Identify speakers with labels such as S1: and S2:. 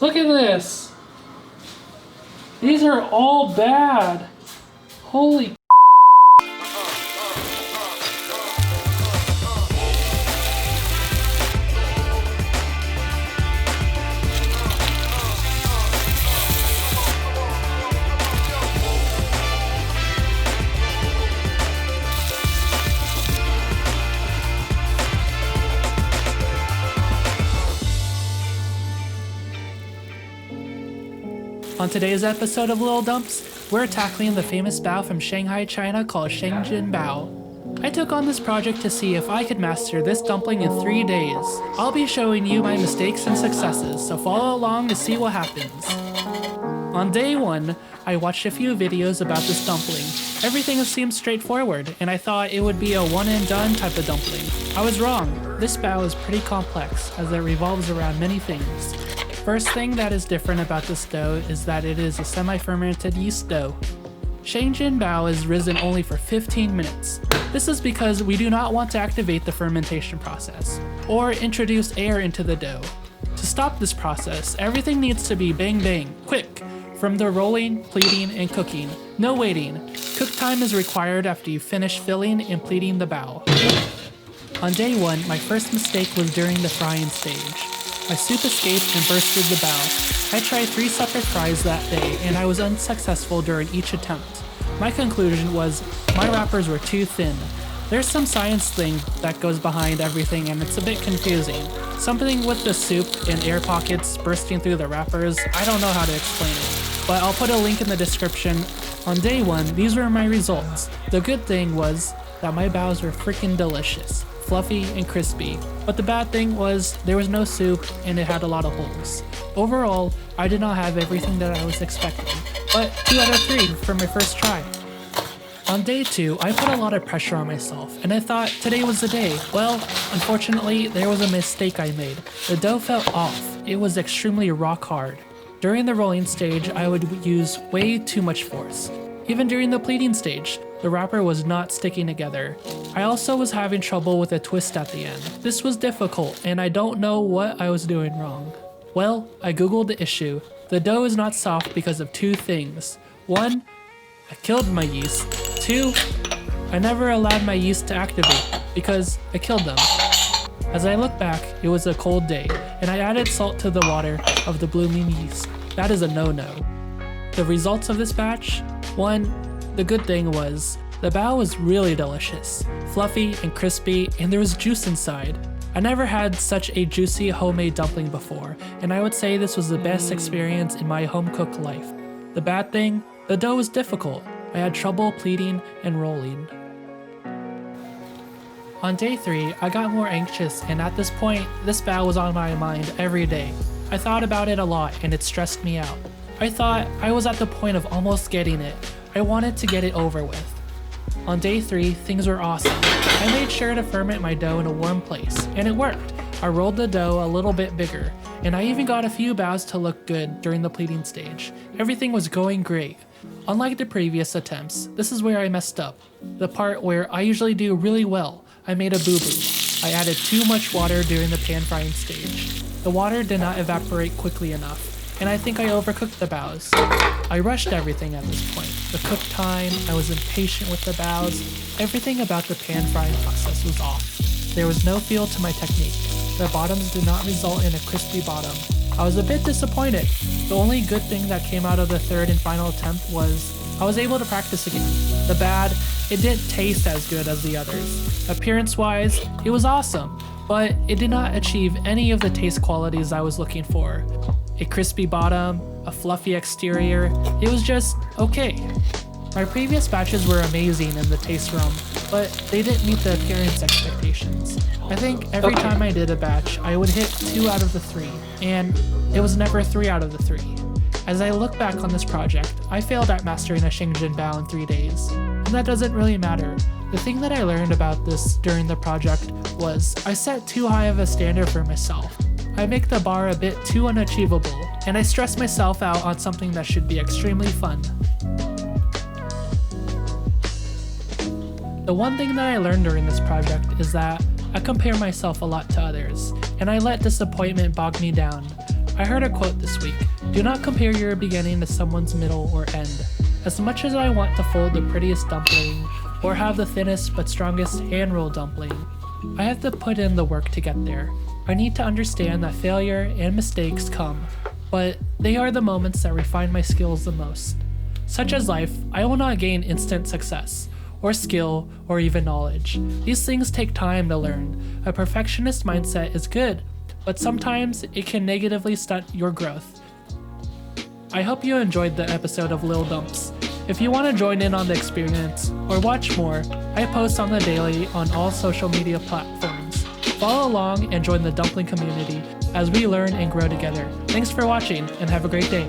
S1: Look at this. These are all bad. Holy. On today's episode of Lil Dumps, we're tackling the famous bao from Shanghai, China called Sheng Jian Bao. I took on this project to see if I could master this dumpling in 3 days. I'll be showing you my mistakes and successes, so follow along to see what happens. On day 1, I watched a few videos about this dumpling. Everything seemed straightforward, and I thought it would be a one and done type of dumpling. I was wrong. This bao is pretty complex, as it revolves around many things. First thing that is different about this dough is that it is a semi-fermented yeast dough. Sheng Jian Bao is risen only for 15 minutes. This is because we do not want to activate the fermentation process, or introduce air into the dough. To stop this process, everything needs to be bang bang, quick, from the rolling, pleating, and cooking. No waiting. Cook time is required after you finish filling and pleating the bao. On day 1, my first mistake was during the frying stage. My soup escaped and bursted the bao. I tried 3 separate fries that day, and I was unsuccessful during each attempt. My conclusion was, my wrappers were too thin. There's some science thing that goes behind everything, and it's a bit confusing. Something with the soup and air pockets bursting through the wrappers, I don't know how to explain it. But I'll put a link in the description. On day 1, these were my results. The good thing was that my baos were freaking delicious. Fluffy and crispy, but the bad thing was there was no soup and it had a lot of holes. Overall, I did not have everything that I was expecting, but 2 out of 3 for my first try. On day 2, I put a lot of pressure on myself, and I thought today was the day. Well, unfortunately, there was a mistake I made. The dough fell off. It was extremely rock hard. During the rolling stage, I would use way too much force. Even during the pleating stage, the wrapper was not sticking together. I also was having trouble with a twist at the end. This was difficult, and I don't know what I was doing wrong. Well, I googled the issue. The dough is not soft because of 2 things. 1, I killed my yeast. 2, I never allowed my yeast to activate because I killed them. As I look back, it was a cold day, and I added salt to the water of the blooming yeast. That is a no-no. The results of this batch? 1, the good thing was, the bao was really delicious, fluffy and crispy, and there was juice inside. I never had such a juicy homemade dumpling before, and I would say this was the best experience in my home-cooked life. The bad thing? The dough was difficult. I had trouble pleating and rolling. On day 3, I got more anxious, and at this point, this bao was on my mind every day. I thought about it a lot, and it stressed me out. I thought I was at the point of almost getting it. I wanted to get it over with. On day 3, things were awesome. I made sure to ferment my dough in a warm place, and it worked. I rolled the dough a little bit bigger, and I even got a few baos to look good during the pleating stage. Everything was going great. Unlike the previous attempts, this is where I messed up. The part where I usually do really well. I made a boo-boo. I added too much water during the pan frying stage. The water did not evaporate quickly enough, and I think I overcooked the baos. I rushed everything at this point. The cook time, I was impatient with the baos. Everything about the pan frying process was off. There was no feel to my technique. The bottoms did not result in a crispy bottom. I was a bit disappointed. The only good thing that came out of the 3rd and final attempt was I was able to practice again. The bad, it didn't taste as good as the others. Appearance-wise, it was awesome, but it did not achieve any of the taste qualities I was looking for. A crispy bottom, a fluffy exterior, it was just okay. My previous batches were amazing in the taste realm, but they didn't meet the appearance expectations. I think every time I did a batch, I would hit 2 out of the 3, and it was never 3 out of the 3. As I look back on this project, I failed at mastering a Sheng Jian Bao in 3 days, and that doesn't really matter. The thing that I learned about this during the project was I set too high of a standard for myself. I make the bar a bit too unachievable, and I stress myself out on something that should be extremely fun. The one thing that I learned during this project is that I compare myself a lot to others, and I let disappointment bog me down. I heard a quote this week: "Do not compare your beginning to someone's middle or end." As much as I want to fold the prettiest dumpling, or have the thinnest but strongest hand-rolled dumpling, I have to put in the work to get there. I need to understand that failure and mistakes come, but they are the moments that refine my skills the most. Such as life, I will not gain instant success, or skill, or even knowledge. These things take time to learn. A perfectionist mindset is good, but sometimes it can negatively stunt your growth. I hope you enjoyed the episode of Lil Dumps. If you want to join in on the experience, or watch more, I post on the daily on all social media platforms. Follow along and join the dumpling community as we learn and grow together. Thanks for watching, and have a great day.